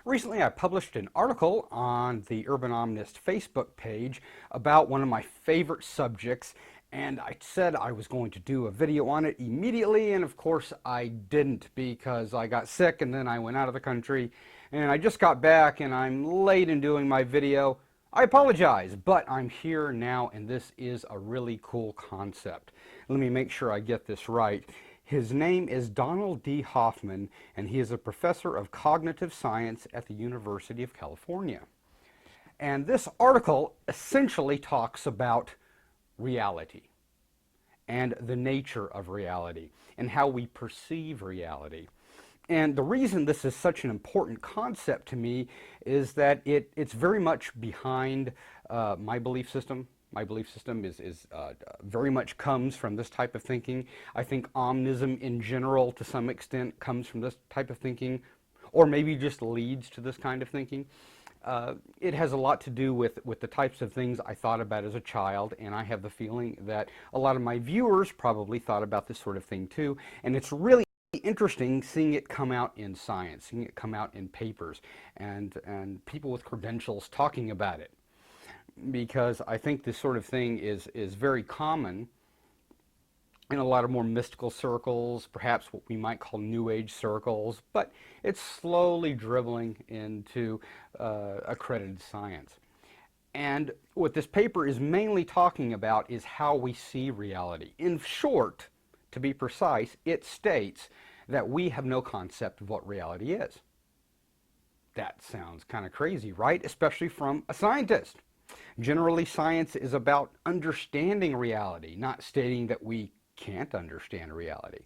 Recently, I published an article on the Urban Omnist Facebook page about one of my favorite subjects, and I said I was going to do a video on it immediately, and of course I didn't because I got sick and then I went out of the country, and I just got back and I'm late in doing my video. I apologize, but I'm here now, and this is a really cool concept. Let me make sure I get this right. His name is Donald D. Hoffman, and he is a professor of cognitive science at the University of California. And this article essentially talks about reality and the nature of reality and how we perceive reality. And the reason this is such an important concept to me is that it's very much behind my belief system. My belief system is very much comes from this type of thinking. I think Omnism in general, to some extent, comes from this type of thinking, or maybe just leads to this kind of thinking. It has a lot to do with the types of things I thought about as a child, and I have the feeling that a lot of my viewers probably thought about this sort of thing too, and it's really interesting seeing it come out in science, seeing it come out in papers, and people with credentials talking about it. Because I think this sort of thing is very common in a lot of more mystical circles, perhaps what we might call New Age circles, but it's slowly dribbling into accredited science. And what this paper is mainly talking about is how we see reality. In short, to be precise, it states that we have no concept of what reality is. That sounds kind of crazy, right? Especially from a scientist. Generally, science is about understanding reality, not stating that we can't understand reality.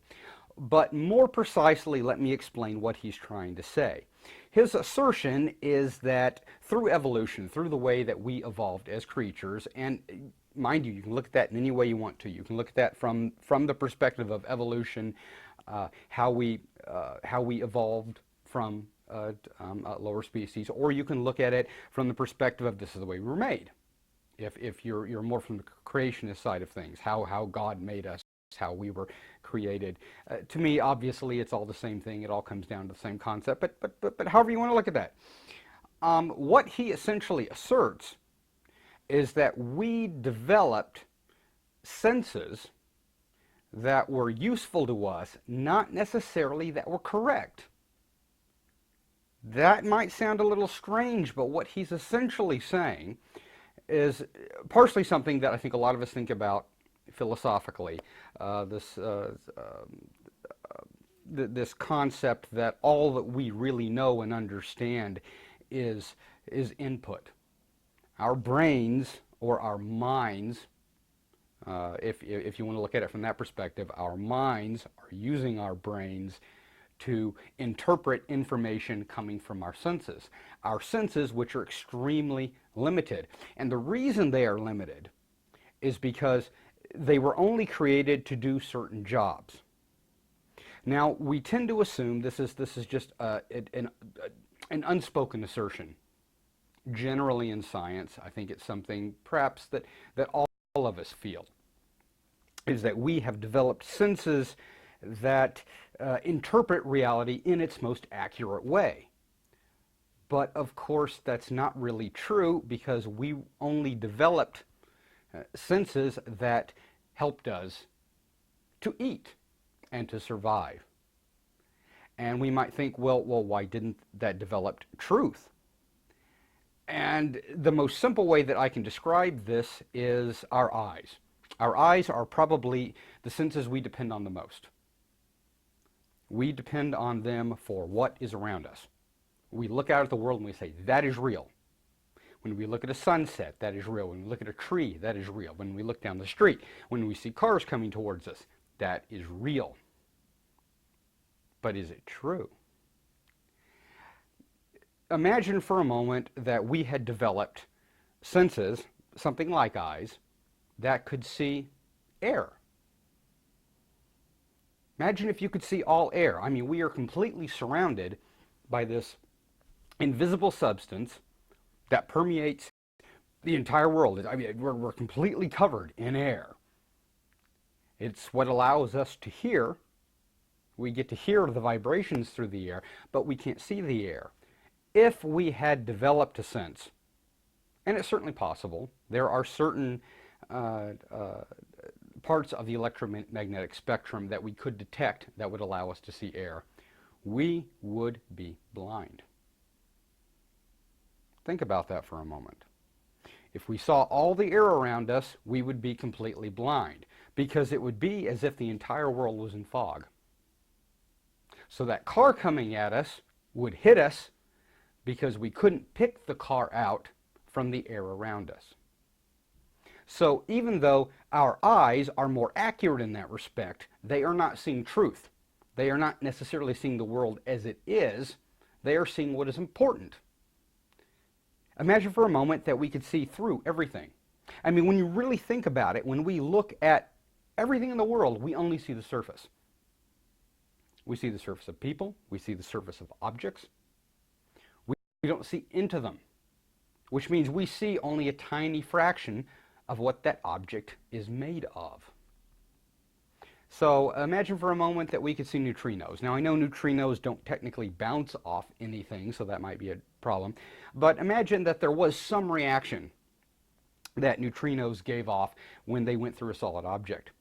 But more precisely, let me explain what he's trying to say. His assertion is that through evolution, through the way that we evolved as creatures, and mind you, you can look at that in any way you want to. You can look at that from the perspective of evolution, how we evolved from lower species, or you can look at it from the perspective of this is the way we were made. If you're more from the creationist side of things, how God made us, how we were created. To me, obviously, it's all the same thing. It all comes down to the same concept. But however you want to look at that, what he essentially asserts is that we developed senses that were useful to us, not necessarily that were correct. That might sound a little strange, but what he's essentially saying is partially something that I think a lot of us think about philosophically, this concept that all that we really know and understand is input. Our brains, or our minds, if you want to look at it from that perspective, our minds are using our brains to interpret information coming from our senses. Our senses, which are extremely limited. And the reason they are limited is because they were only created to do certain jobs. Now, we tend to assume this is just an unspoken assertion. Generally in science, I think it's something perhaps that all of us feel, is that we have developed senses that interpret reality in its most accurate way. But of course, that's not really true, because we only developed senses that helped us to eat and to survive. And we might think, well, why didn't that develop truth? And the most simple way that I can describe this is our eyes. Our eyes are probably the senses we depend on the most. We depend on them for what is around us. We look out at the world and we say, that is real. When we look at a sunset, that is real. When we look at a tree, that is real. When we look down the street, when we see cars coming towards us, that is real. But is it true? Imagine for a moment that we had developed senses, something like eyes, that could see air. Imagine if you could see all air. I mean, we are completely surrounded by this invisible substance that permeates the entire world. I mean, we're completely covered in air. It's what allows us to hear. We get to hear the vibrations through the air, but we can't see the air. if we had developed a sense, and it's certainly possible, there are certain parts of the electromagnetic spectrum that we could detect that would allow us to see air, we would be blind. Think about that for a moment. If we saw all the air around us, we would be completely blind, because it would be as if the entire world was in fog. So that car coming at us would hit us because we couldn't pick the car out from the air around us. So even though our eyes are more accurate in that respect, they are not seeing truth. They are not necessarily seeing the world as it is. They are seeing what is important. Imagine for a moment that we could see through everything. I mean, when you really think about it, when we look at everything in the world, we only see the surface. We see the surface of people. We see the surface of objects. We don't see into them, which means we see only a tiny fraction of what that object is made of. So imagine for a moment that we could see neutrinos. Now I know neutrinos don't technically bounce off anything, so that might be a problem. But imagine that there was some reaction that neutrinos gave off when they went through a solid object.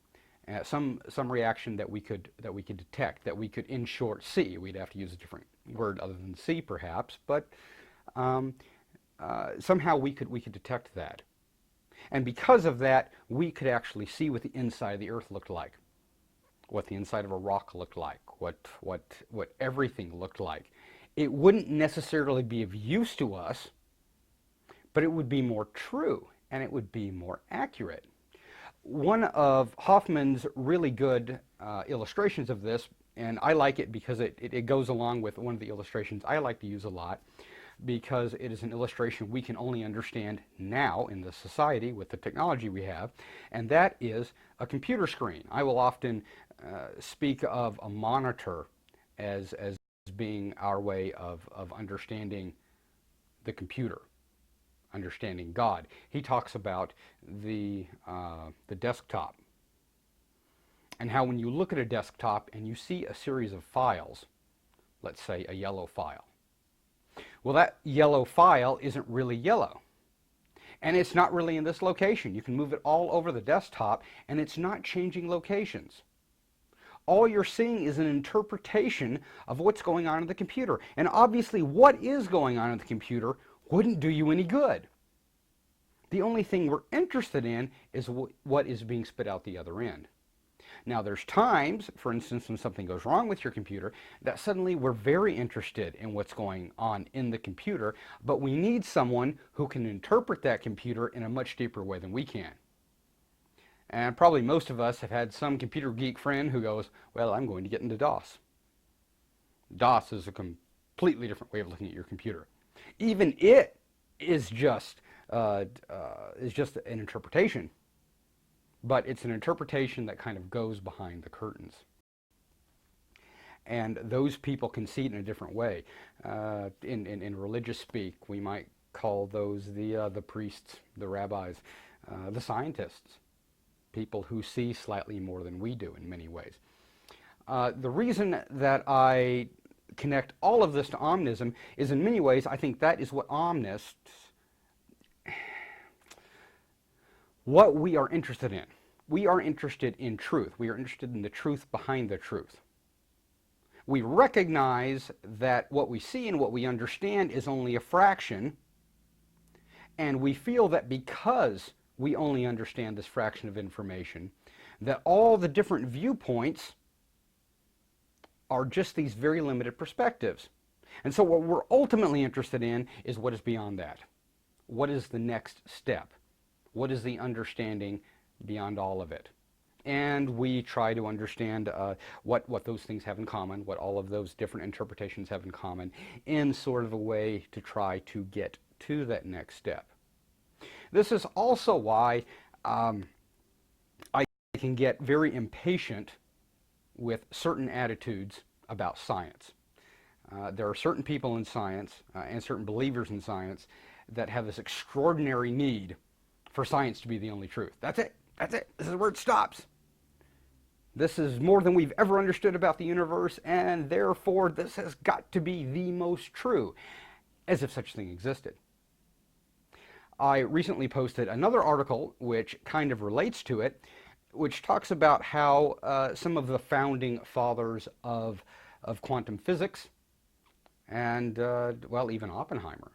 Some reaction that we could detect, that we could in short see. We'd have to use a different word other than see perhaps, but somehow we could detect that. And because of that, we could actually see what the inside of the earth looked like, what the inside of a rock looked like, what everything looked like. It wouldn't necessarily be of use to us, but it would be more true and it would be more accurate. One of Hoffman's really good illustrations of this, and I like it because it goes along with one of the illustrations I like to use a lot, because it is an illustration we can only understand now in the society with the technology we have, and that is a computer screen. I will often speak of a monitor as being our way of understanding the computer, understanding God. He talks about the desktop, and how when you look at a desktop and you see a series of files, let's say a yellow file, well, that yellow file isn't really yellow. And it's not really in this location. You can move it all over the desktop, and it's not changing locations. All you're seeing is an interpretation of what's going on in the computer. And obviously, what is going on in the computer wouldn't do you any good. The only thing we're interested in is what is being spit out the other end. Now, there's times, for instance, when something goes wrong with your computer, that suddenly we're very interested in what's going on in the computer, but we need someone who can interpret that computer in a much deeper way than we can. And probably most of us have had some computer geek friend who goes, well, I'm going to get into DOS. DOS is a completely different way of looking at your computer. Even it is just an interpretation. But it's an interpretation that kind of goes behind the curtains. And those people can see it in a different way. In religious speak, we might call those the priests, the rabbis, the scientists, people who see slightly more than we do in many ways. The reason that I connect all of this to Omnism is, in many ways, I think that is what Omnists, what we are interested in. We are interested in truth. We are interested in the truth behind the truth. We recognize that what we see and what we understand is only a fraction, and we feel that because we only understand this fraction of information, that all the different viewpoints are just these very limited perspectives. And so what we're ultimately interested in is what is beyond that. What is the next step? What is the understanding beyond all of it? And we try to understand what those things have in common, what all of those different interpretations have in common, in sort of a way to try to get to that next step. This is also why I can get very impatient with certain attitudes about science. There are certain people in science and certain believers in science that have this extraordinary need for science to be the only truth. That's it. That's it. This is where it stops. This is more than we've ever understood about the universe, and therefore this has got to be the most true. as if such a thing existed. I recently posted another article which kind of relates to it, which talks about how some of the founding fathers of quantum physics, and well, even Oppenheimer,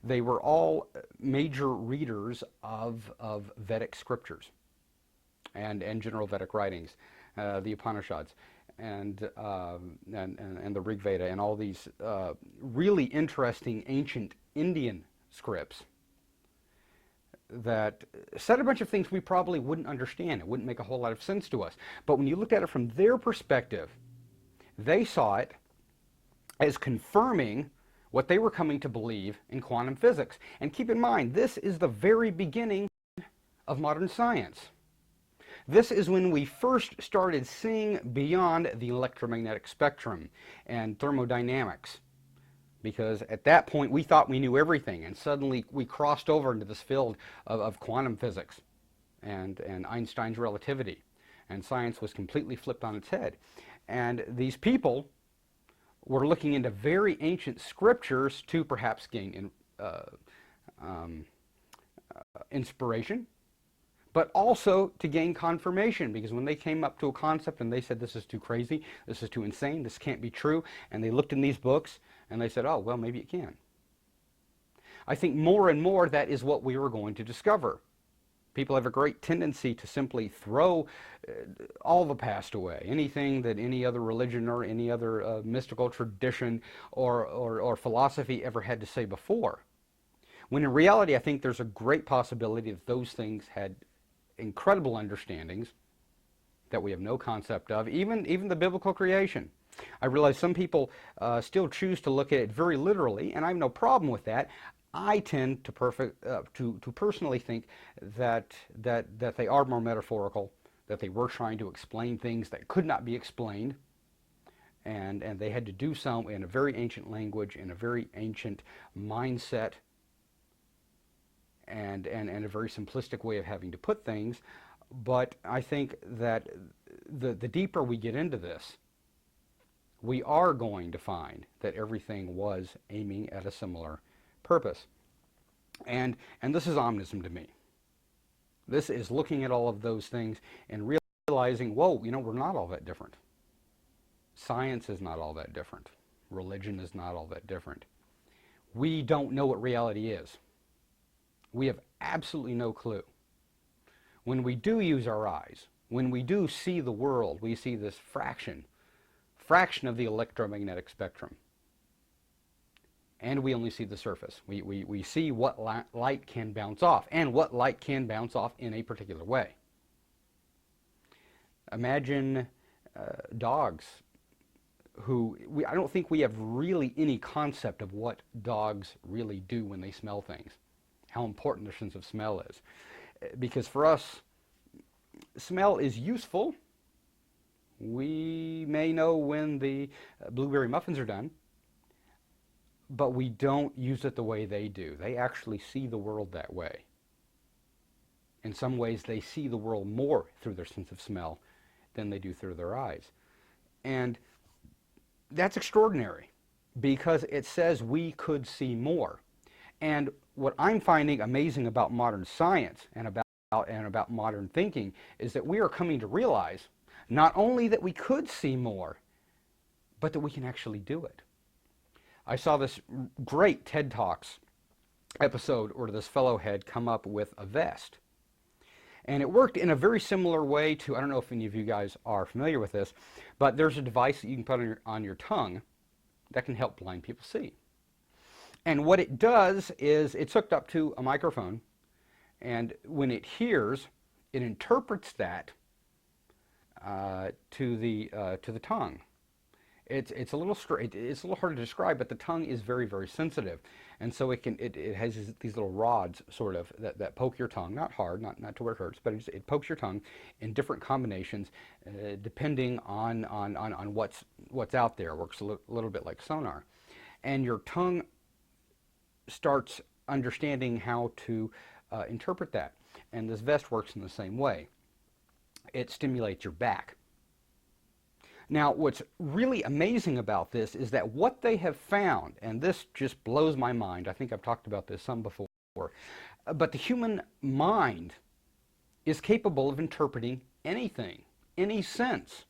they were all major readers of Vedic scriptures and general Vedic writings, the Upanishads and the Rig Veda and all these really interesting ancient Indian scripts that said a bunch of things we probably wouldn't understand. It wouldn't make a whole lot of sense to us. But when you looked at it from their perspective, they saw it as confirming what they were coming to believe in quantum physics. And keep in mind, this is the very beginning of modern science. This is when we first started seeing beyond the electromagnetic spectrum and thermodynamics. Because at that point we thought we knew everything, and suddenly we crossed over into this field of quantum physics and Einstein's relativity, and science was completely flipped on its head. And these people were looking into very ancient scriptures to perhaps gain inspiration, but also to gain confirmation, because when they came up to a concept and they said, this is too crazy, this is too insane, this can't be true, and they looked in these books and they said, oh, well, maybe it can. I think more and more that is what we are going to discover. People have a great tendency to simply throw all the past away, anything that any other religion or any other mystical tradition or philosophy ever had to say before. When in reality, I think there's a great possibility that those things had incredible understandings that we have no concept of, even the biblical creation. I realize some people still choose to look at it very literally, and I have no problem with that. I tend to personally think that they are more metaphorical, that they were trying to explain things that could not be explained, and they had to do so in a very ancient language, in a very ancient mindset, and a very simplistic way of having to put things. But I think that the deeper we get into this, we are going to find that everything was aiming at a similar purpose. And this is Omnism to me. This is looking at all of those things and realizing, whoa, you know, we're not all that different. Science is not all that different. Religion is not all that different. We don't know what reality is. We have absolutely no clue. When we do use our eyes, when we do see the world, we see this fraction of the electromagnetic spectrum. And we only see the surface. We see what light can bounce off, and what light can bounce off in a particular way. Imagine dogs who, I don't think we have really any concept of what dogs really do when they smell things, how important their sense of smell is. Because for us, smell is useful. We may know when the blueberry muffins are done, but we don't use it the way they do. They actually see the world that way. In some ways, they see the world more through their sense of smell than they do through their eyes. And that's extraordinary, because it says we could see more. And what I'm finding amazing about modern science and about modern thinking is that we are coming to realize not only that we could see more, but that we can actually do it. I saw this great TED Talks episode where this fellow had come up with a vest. And it worked in a very similar way to, I don't know if any of you guys are familiar with this, but there's a device that you can put on your tongue that can help blind people see. And what it does is it's hooked up to a microphone, and when it hears, it interprets that to the tongue. It's a little hard to describe, but the tongue is very, very sensitive, and so it has these little rods sort of that poke your tongue, not hard, not to where it hurts, but it pokes your tongue in different combinations depending on what's out there. It works a little bit like sonar, and your tongue starts understanding how to interpret that. And this vest works in the same way. It stimulates your back. Now, what's really amazing about this is that what they have found, and this just blows my mind, I think I've talked about this some before, but the human mind is capable of interpreting anything, any sense.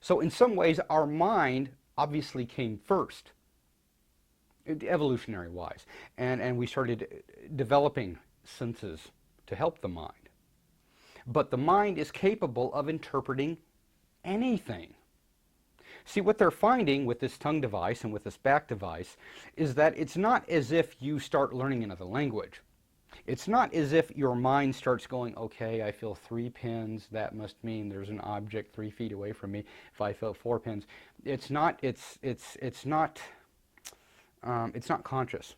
So in some ways, our mind obviously came first, evolutionary wise, and we started developing senses to help the mind. But the mind is capable of interpreting anything. See, what they're finding with this tongue device and with this back device is that it's not as if you start learning another language. It's not as if your mind starts going, okay, I feel 3 pins, that must mean there's an object 3 feet away from me. If I feel 4 pins, it's not conscious.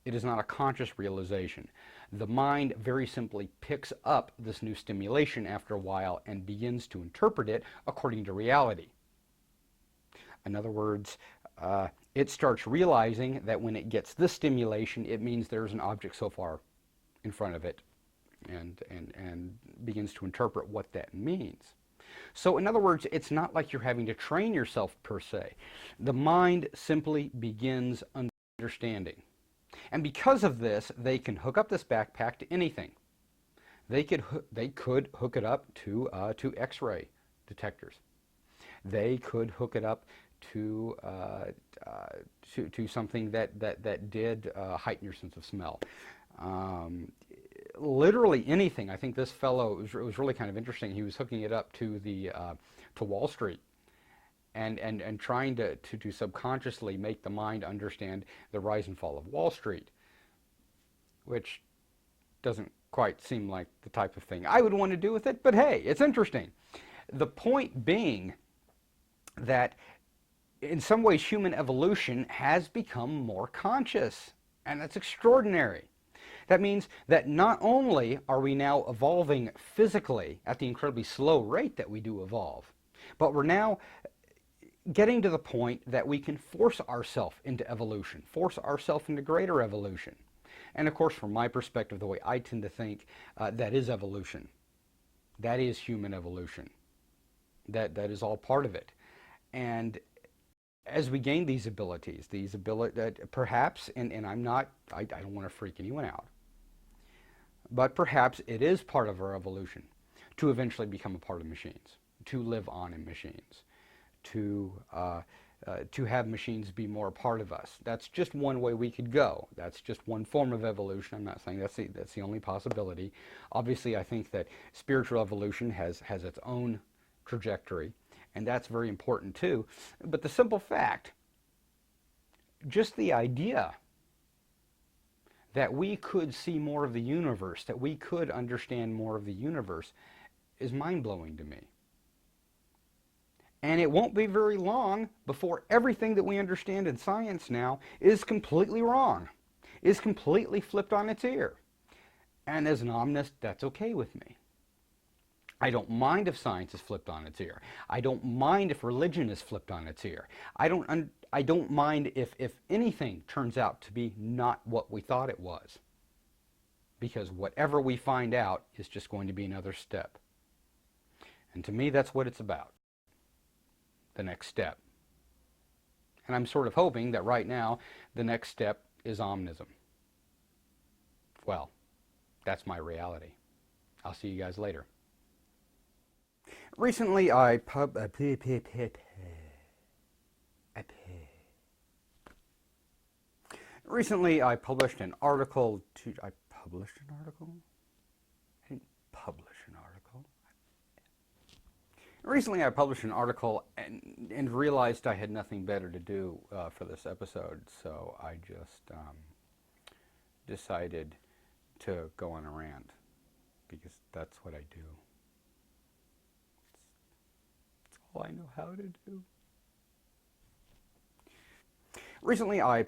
It is not a conscious realization. The mind very simply picks up this new stimulation after a while and begins to interpret it according to reality. In other words, it starts realizing that when it gets this stimulation, it means there's an object so far in front of it, and begins to interpret what that means. So in other words, it's not like you're having to train yourself per se. The mind simply begins understanding. And because of this, they can hook up this backpack to anything. They could hook it up to X-ray detectors. They could hook it up to something that did heighten your sense of smell. Literally anything. I think this fellow, it was really kind of interesting. He was hooking it up to to Wall Street, and trying to subconsciously make the mind understand the rise and fall of Wall Street, which doesn't quite seem like the type of thing I would want to do with it, but hey, it's interesting. The point being that in some ways human evolution has become more conscious, and that's extraordinary. That means that not only are we now evolving physically at the incredibly slow rate that we do evolve, but we're now getting to the point that we can force ourselves into evolution, force ourselves into greater evolution. And of course, from my perspective, the way I tend to think, that is evolution. That is human evolution. That is all part of it. And as we gain these abilities, perhaps, and I don't want to freak anyone out, but perhaps it is part of our evolution to eventually become a part of machines, to live on in machines, to have machines be more a part of us. That's just one way we could go. That's just one form of evolution. I'm not saying that's the only possibility. Obviously, I think that spiritual evolution has its own trajectory, and that's very important too. But the simple fact, just the idea that we could see more of the universe, that we could understand more of the universe, is mind-blowing to me. And it won't be very long before everything that we understand in science now is completely wrong, is completely flipped on its ear. And as an Omnist, that's okay with me. I don't mind if science is flipped on its ear. I don't mind if religion is flipped on its ear. I don't mind if anything turns out to be not what we thought it was. Because whatever we find out is just going to be another step. And to me, that's what it's about. The next step. And I'm sort of hoping that right now, the next step is Omnism. Well, that's my reality. I'll see you guys later. Recently, I published an article I published an article? I didn't publish an article. Recently, I published an article and realized I had nothing better to do for this episode, so I just decided to go on a rant, because that's what I do. All I know how to do. Recently, I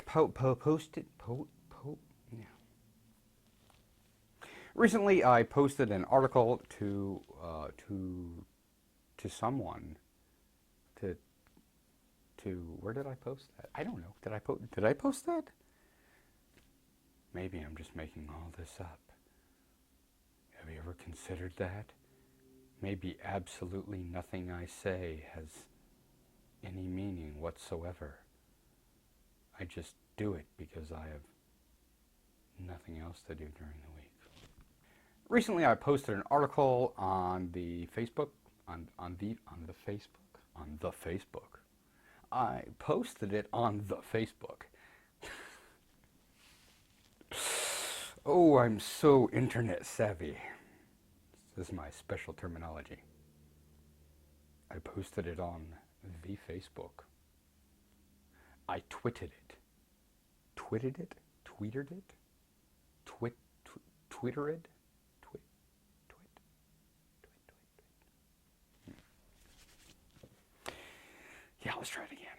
Recently, I posted an article to someone. Where did I post that? I don't know. Did I post that? Maybe I'm just making all this up. Have you ever considered that? Maybe absolutely nothing I say has any meaning whatsoever. I just do it because I have nothing else to do during the week. Recently I posted an article on the Facebook, on the Facebook. I posted it on the Facebook. Oh, I'm so internet savvy. This is my special terminology. I posted it on the Facebook. I twitted it. Twitted it? Tweeted it? Twittered? Yeah, let's try it again.